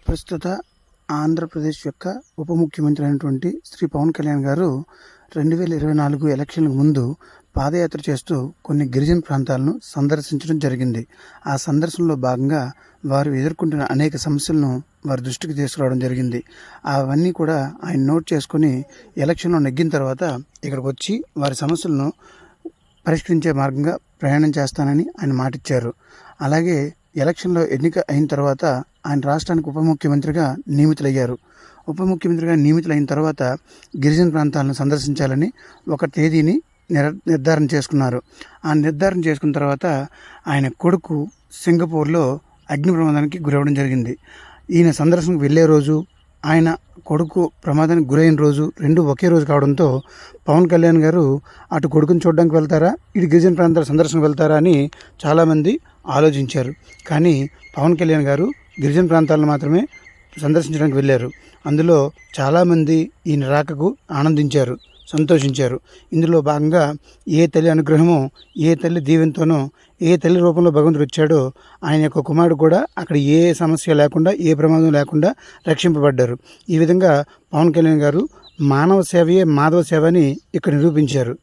ప్రస్తుత ఆంధ్రప్రదేశ్ యొక్క ఉప ముఖ్యమంత్రి అయినటువంటి శ్రీ పవన్ కళ్యాణ్ గారు 2024 ఎలక్షన్లకు ముందు పాదయాత్ర చేస్తూ కొన్ని గిరిజన ప్రాంతాలను సందర్శించడం జరిగింది. ఆ సందర్శనలో భాగంగా వారు ఎదుర్కొంటున్న అనేక సమస్యలను వారి దృష్టికి తీసుకురావడం జరిగింది. అవన్నీ కూడా ఆయన నోట్ చేసుకొని ఎలక్షన్లో నెగ్గిన తర్వాత ఇక్కడికి వచ్చి వారి సమస్యలను పరిష్కరించే మార్గంగా ప్రయాణం చేస్తానని ఆయన మాటిచ్చారు. అలాగే ఎలక్షన్లో ఎన్నిక అయిన తర్వాత ఆయన రాష్ట్రానికి ఉప ముఖ్యమంత్రిగా నియమితులయ్యారు. ఉప ముఖ్యమంత్రిగా నియమితులైన తర్వాత గిరిజన ప్రాంతాలను సందర్శించాలని ఒక తేదీని నిర్ధారణ చేసుకున్నారు. ఆ నిర్ధారణ చేసుకున్న తర్వాత ఆయన కొడుకు సింగపూర్లో అగ్ని ప్రమాదానికి గురవడం జరిగింది. ఈయన సందర్శనకు వెళ్ళే రోజు, ఆయన కొడుకు ప్రమాదానికి గురైన రోజు రెండు ఒకే రోజు కావడంతో పవన్ కళ్యాణ్ గారు అటు కొడుకుని చూడడానికి వెళ్తారా, ఇటు గిరిజన ప్రాంతాల సందర్శనకు వెళ్తారా అని చాలామంది ఆలోచించారు. కానీ పవన్ కళ్యాణ్ గారు గిరిజన ప్రాంతాలను మాత్రమే సందర్శించడానికి వెళ్ళారు. అందులో చాలామంది ఈయన రాకకు ఆనందించారు, సంతోషించారు. ఇందులో భాగంగా ఏ తల్లి అనుగ్రహమో, ఏ తల్లి దీవెనతోనో, ఏ తల్లి రూపంలో భగవంతుడు వచ్చాడో ఆయన యొక్క కుమారుడు కూడా అక్కడ ఏ సమస్య లేకుండా, ఏ ప్రమాదం లేకుండా రక్షింపబడ్డారు. ఈ విధంగా పవన్ కళ్యాణ్ గారు మానవ సేవయే మాధవ సేవ అని ఇక్కడ నిరూపించారు.